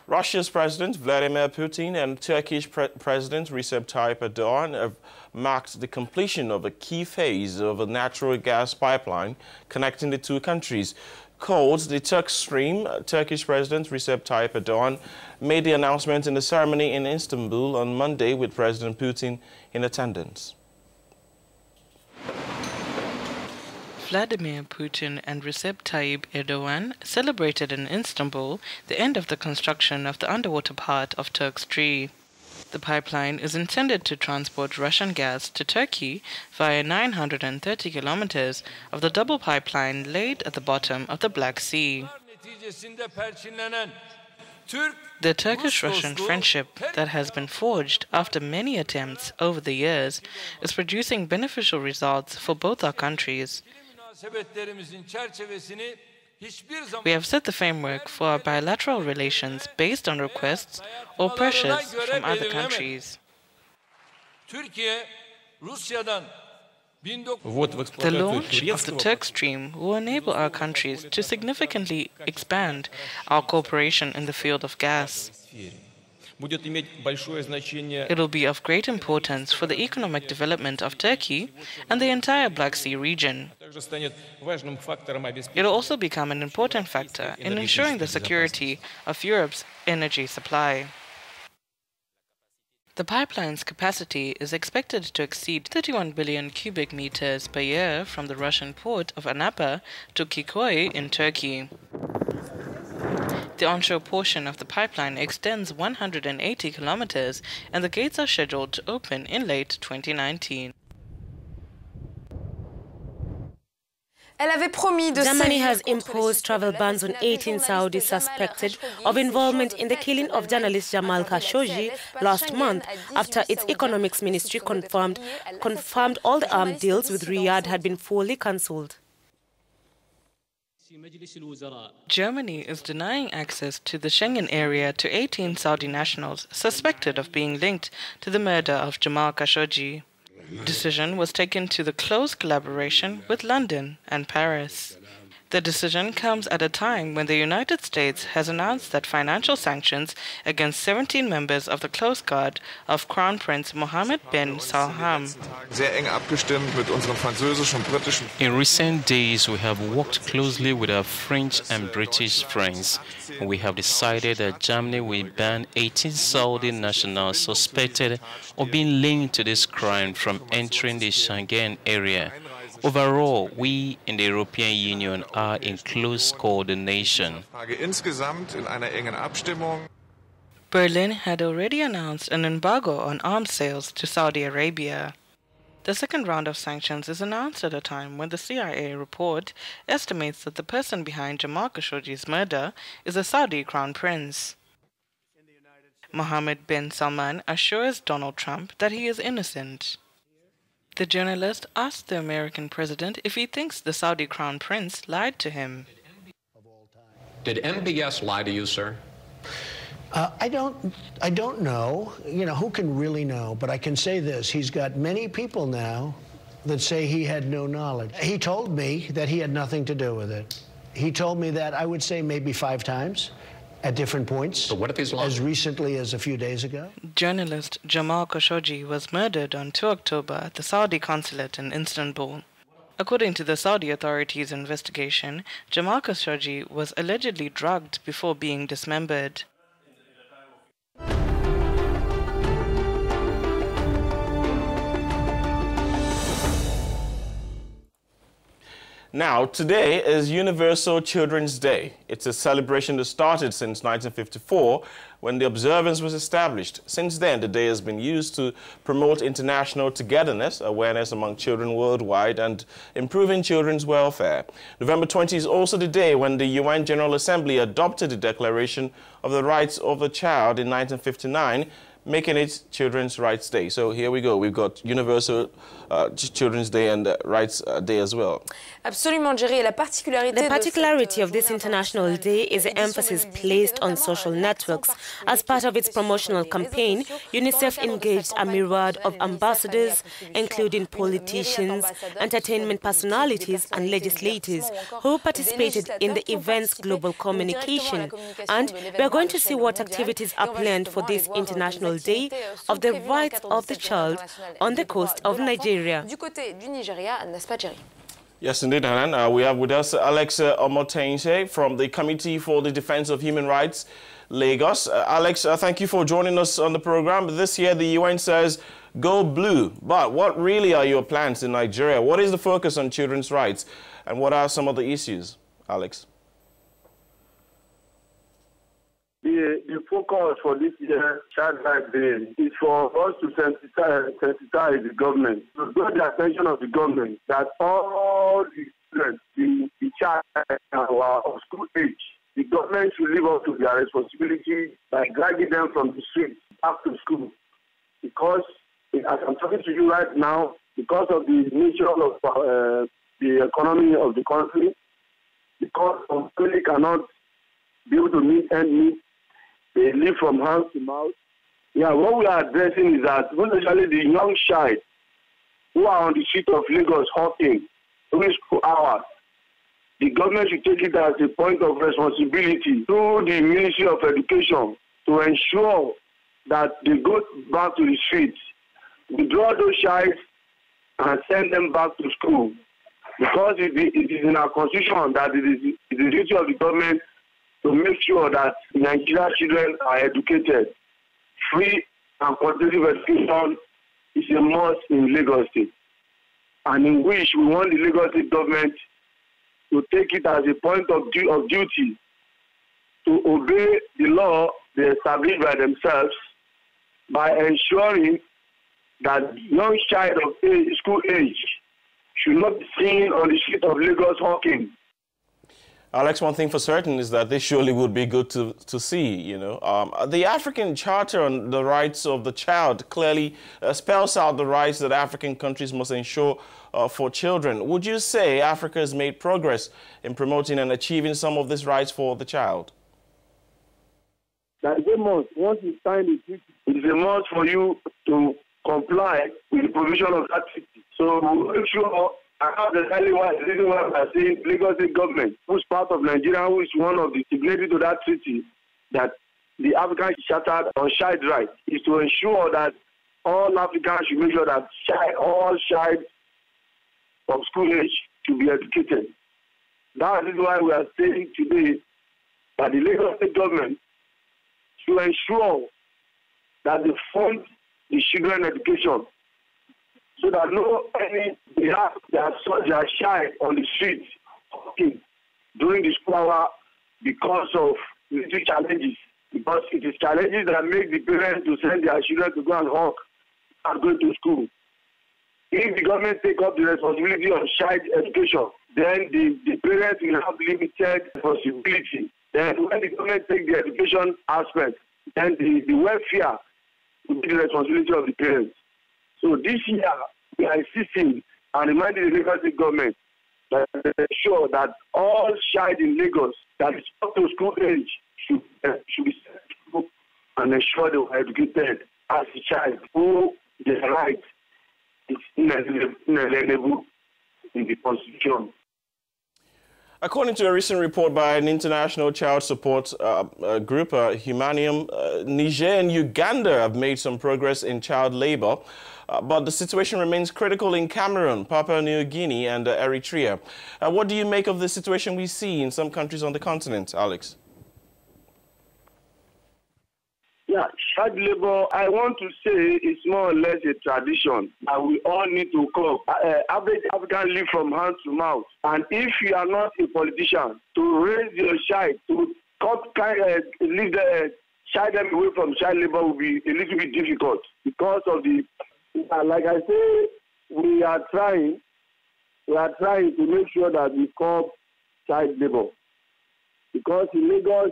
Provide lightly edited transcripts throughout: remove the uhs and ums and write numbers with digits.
Russia's President Vladimir Putin and Turkish President Recep Tayyip Erdogan have marked the completion of a key phase of a natural gas pipeline connecting the two countries. Called the Turk Stream, Turkish President Recep Tayyip Erdogan made the announcement in a ceremony in Istanbul on Monday with President Putin in attendance. Vladimir Putin and Recep Tayyip Erdogan celebrated in Istanbul the end of the construction of the underwater part of Turk Stream. The pipeline is intended to transport Russian gas to Turkey via 930 kilometers of the double pipeline laid at the bottom of the Black Sea. The Turkish-Russian friendship that has been forged after many attempts over the years is producing beneficial results for both our countries. We have set the framework for our bilateral relations based on requests or pressures from other countries. The launch of the Turk Stream will enable our countries to significantly expand our cooperation in the field of gas. It will be of great importance for the economic development of Turkey and the entire Black Sea region. It will also become an important factor in ensuring the security of Europe's energy supply. The pipeline's capacity is expected to exceed 31 billion cubic meters per year from the Russian port of Anapa to Kikoy in Turkey. The onshore portion of the pipeline extends 180 kilometers and the gates are scheduled to open in late 2019. Germany has imposed travel bans on 18 Saudis suspected of involvement in the killing of journalist Jamal Khashoggi last month after its economics ministry confirmed all the arms deals with Riyadh had been fully cancelled. Germany is denying access to the Schengen area to 18 Saudi nationals suspected of being linked to the murder of Jamal Khashoggi. The decision was taken to the close collaboration with London and Paris. The decision comes at a time when the United States has announced that financial sanctions against 17 members of the close guard of Crown Prince Mohammed bin Salman. In recent days, we have worked closely with our French and British friends. We have decided that Germany will ban 18 Saudi nationals suspected of being linked to this crime from entering the Schengen area. Overall, we in the European Union are in close coordination. Berlin had already announced an embargo on arms sales to Saudi Arabia. The second round of sanctions is announced at a time when the CIA report estimates that the person behind Jamal Khashoggi's murder is a Saudi crown prince. Mohammed bin Salman assures Donald Trump that he is innocent. The journalist asked the American president if he thinks the Saudi crown prince lied to him. Did MBS lie to you, sir? I don't know. You know, who can really know? But I can say this. He's got many people now that say he had no knowledge. He told me that he had nothing to do with it. He told me that, I would say, maybe 5 times. At different points, but what if he's lying? As recently as a few days ago. Journalist Jamal Khashoggi was murdered on 2 October at the Saudi consulate in Istanbul. According to the Saudi authorities' investigation, Jamal Khashoggi was allegedly drugged before being dismembered. Now, today is Universal Children's Day. It's a celebration that started since 1954 when the observance was established. Since then, the day has been used to promote international togetherness, awareness among children worldwide, and improving children's welfare. November 20 is also the day when the UN General Assembly adopted the Declaration of the Rights of the Child in 1959, making it Children's Rights Day. So here we go. We've got Universal Children's Day and Rights Day as well. The particularity of this International Day is the emphasis placed on social networks. As part of its promotional campaign, UNICEF engaged a myriad of ambassadors, including politicians, entertainment personalities, and legislators, who participated in the event's global communication. And we are going to see what activities are planned for this International Day of the Rights of the Child on the coast of Nigeria. Yes, indeed, Hanan. We have with us Alex Omotense from the Committee for the Defense of Human Rights, Lagos. Alex, thank you for joining us on the program. This year, the UN says, go blue. But what really are your plans in Nigeria? What is the focus on children's rights? And what are some of the issues, Alex? The focus for this year, Child Rights Day, is for us to sensitize the government, to draw the attention of the government that all the students, the child of school age, the government should live up to their responsibility by dragging them from the streets back to school. Because, as I'm talking to you right now, because of the nature of the economy of the country, because the family cannot be able to meet and meet, they live from hand to mouth. Yeah, what we are addressing is that, especially the young child who are on the street of Lagos hawking during school hours, the government should take it as a point of responsibility through the Ministry of Education to ensure that they go back to the streets, withdraw those child and send them back to school. Because it is in our constitution that it is the duty of the government to make sure that Nigerian children are educated. Free and qualitative education is a must in Lagos State, and in which we want the Lagos State government to take it as a point of duty to obey the law they established by themselves by ensuring that young child of school age should not be seen on the street of Lagos hawking. Alex, one thing for certain is that this surely would be good to see, you know. The African Charter on the Rights of the Child clearly spells out the rights that African countries must ensure for children. Would you say Africa has made progress in promoting and achieving some of these rights for the child? That is a must. Once you sign the treaty, it is a must for you to comply with the provision of that treaty. So make sure. I have the reason why I'm saying Lagos State government, who's part of Nigeria, who is one of the signatories to that treaty, that the African Charter on Child Rights is to ensure that all Africans should make sure that all child of school age should be educated. That is why we are saying today that the Lagos State government should ensure that they fund the children education, so that they have their child on the streets during the school hour because of little challenges. Because it is challenges that make the parents to send their children to go and hawk and go to school. If the government take up the responsibility of child education, then the parents will have limited responsibility. Then when the government take the education aspect, then the welfare will be the responsibility of the parents. So this year, we are insisting and reminding the Lagos State government that they ensure that all child in Lagos that is up to school age should be sent to school and ensure they are educated as a child who their right is inalienable in the Constitution. According to a recent report by an international child support group, Humanium, Niger and Uganda have made some progress in child labor, but the situation remains critical in Cameroon, Papua New Guinea and Eritrea. What do you make of the situation we see in some countries on the continent, Alex? Yeah, child labor, I want to say it's more or less a tradition that we all need to cope. Average African live from hand to mouth. And if you are not a politician, to raise your child, to leave the child away from child labor will be a little bit difficult because of the, like I say, we are trying to make sure that we curb child labor. Because in Lagos,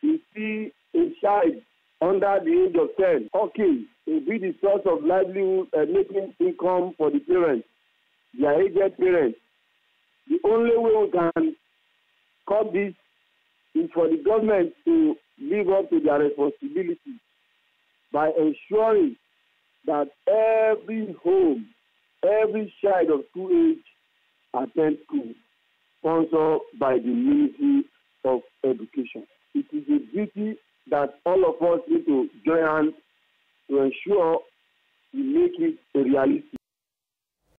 you see a child under the age of 10. Okay, will be the source of livelihood and making income for the parents, their aged parents. The only way we can curb this is for the government to live up to their responsibility by ensuring that every home, every child of school age attends school, sponsored by the Ministry of Education. It is a duty that all of us need to join hands to ensure we make it a reality.